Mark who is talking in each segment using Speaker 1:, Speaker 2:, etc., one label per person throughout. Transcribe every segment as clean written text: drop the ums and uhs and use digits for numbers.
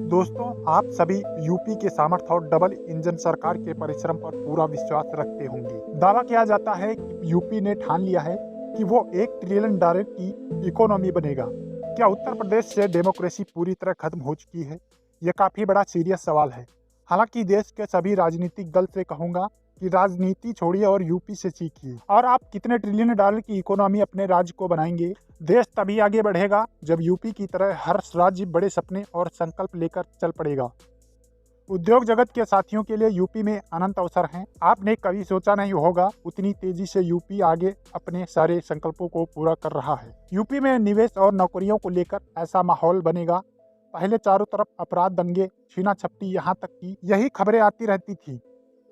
Speaker 1: दोस्तों, आप सभी यूपी के सामर्थ्य और डबल इंजन सरकार के परिश्रम पर पूरा विश्वास रखते होंगे। दावा किया जाता है कि यूपी ने ठान लिया है कि वो $1 ट्रिलियन की इकोनॉमी बनेगा। क्या उत्तर प्रदेश से डेमोक्रेसी पूरी तरह खत्म हो चुकी है? यह काफ़ी बड़ा सीरियस सवाल है। हालांकि देश के सभी राजनीतिक दल से कहूँगा कि राजनीति छोड़िए और यूपी से सीखिए। और आप कितने $1 ट्रिलियन की इकोनॉमी अपने राज्य को बनाएंगे? देश तभी आगे बढ़ेगा जब यूपी की तरह हर राज्य बड़े सपने और संकल्प लेकर चल पड़ेगा। उद्योग जगत के साथियों के लिए यूपी में अनंत अवसर हैं। आपने कभी सोचा नहीं होगा उतनी तेजी से यूपी आगे अपने सारे संकल्पों को पूरा कर रहा है। यूपी में निवेश और नौकरियों को लेकर ऐसा माहौल बनेगा। पहले चारों तरफ अपराध, दंगे, छीना झपटी, यहाँ तक कि यही खबरें आती रहती थी।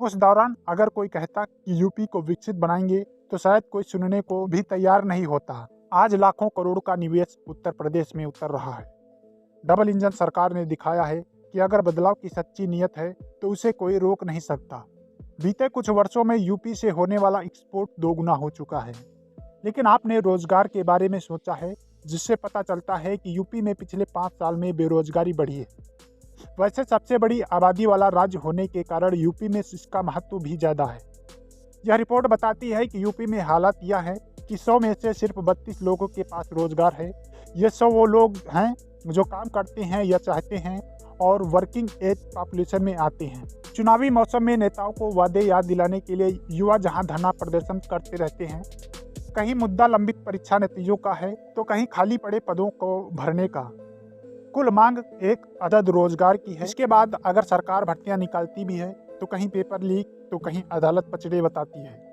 Speaker 1: उस दौरान अगर कोई कहता कि यूपी को विकसित बनाएंगे तो शायद कोई सुनने को भी तैयार नहीं होता। आज लाखों करोड़ का निवेश उत्तर प्रदेश में उतर रहा है। डबल इंजन सरकार ने दिखाया है कि अगर बदलाव की सच्ची नीयत है तो उसे कोई रोक नहीं सकता। बीते कुछ वर्षों में यूपी से होने वाला एक्सपोर्ट 2 गुना हो चुका है। लेकिन आपने रोजगार के बारे में सोचा है, जिससे पता चलता है कि यूपी में पिछले 5 साल में बेरोजगारी बढ़ी है। वैसे सबसे बड़ी आबादी वाला राज्य होने के कारण यूपी में इसका महत्व भी ज़्यादा है। यह रिपोर्ट बताती है कि यूपी में हालात यह है कि 100 में से सिर्फ 32 लोगों के पास रोजगार है। ये 100 वो लोग हैं जो काम करते हैं या चाहते हैं और वर्किंग एज पॉपुलेशन में आते हैं। चुनावी मौसम में नेताओं को वादे याद दिलाने के लिए युवा जहां धरना प्रदर्शन करते रहते हैं, कहीं मुद्दा लंबित परीक्षा नतीजों का है तो कहीं खाली पड़े पदों को भरने का। कुल मांग एक अदद रोजगार की है। इसके बाद अगर सरकार भर्तियां निकालती भी है तो कहीं पेपर लीक तो कहीं अदालत पचड़े बताती है।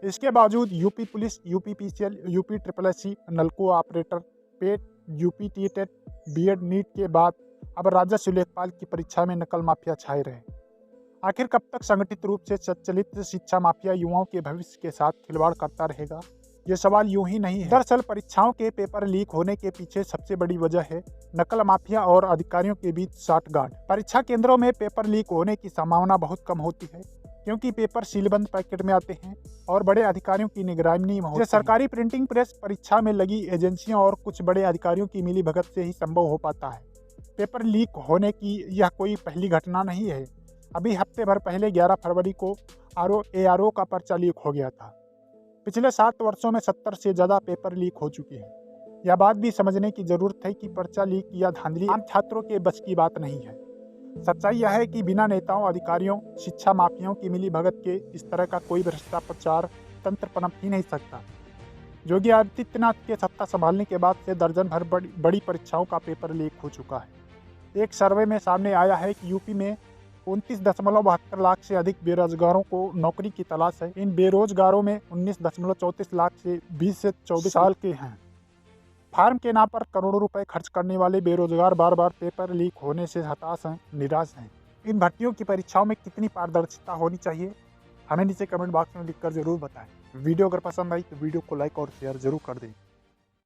Speaker 1: इसके बावजूद UP police, UP PCL, UP SSSC, नलको ऑपरेटर, पेट, यूपी टेट, बीएड, नीट के बाद अब राजस्व लेखपाल की परीक्षा में नकल माफिया छाए रहे। आखिर कब तक संगठित रूप से संचालित शिक्षा माफिया युवाओं के भविष्य के साथ खिलवाड़ करता रहेगा? ये सवाल यूं ही नहीं है। दरअसल परीक्षाओं के पेपर लीक होने के पीछे सबसे बड़ी वजह है नकल माफिया और अधिकारियों के बीच साठगांठ। परीक्षा केंद्रों में पेपर लीक होने की संभावना बहुत कम होती है क्योंकि पेपर सीलबंद पैकेट में आते हैं और बड़े अधिकारियों की निगरानी में होते हैं। सरकारी प्रिंटिंग प्रेस, परीक्षा में लगी एजेंसियों और कुछ बड़े अधिकारियों की मिलीभगत से ही संभव हो पाता है। पेपर लीक होने की यह कोई पहली घटना नहीं है। अभी हफ्ते भर पहले 11 फरवरी को ARO का पर्चा लीक हो गया था। पिछले 7 वर्षों में 70 से ज़्यादा पेपर लीक हो चुके हैं। यह बात भी समझने की जरूरत है कि पर्चा लीक या धांधली आम छात्रों के बस की बात नहीं है। सच्चाई यह है कि बिना नेताओं, अधिकारियों, शिक्षा माफियाओं की मिलीभगत के इस तरह का कोई भ्रष्टाचार तंत्र पनप ही नहीं सकता। योगी आदित्यनाथ के सत्ता संभालने के बाद से दर्जन भर बड़ी परीक्षाओं का पेपर लीक हो चुका है। एक सर्वे में सामने आया है कि यूपी में 29.72 लाख से अधिक बेरोजगारों को नौकरी की तलाश है। इन बेरोजगारों में 19.34 लाख से 20 से 24 साल के हैं। फार्म के नाम पर करोड़ों रुपए खर्च करने वाले बेरोजगार बार बार पेपर लीक होने से हताश हैं, निराश हैं। इन भर्तियों की परीक्षाओं में कितनी पारदर्शिता होनी चाहिए, हमें नीचे कमेंट बॉक्स में लिखकर जरूर बताएं। वीडियो अगर पसंद आई तो वीडियो को लाइक और शेयर जरूर कर दें।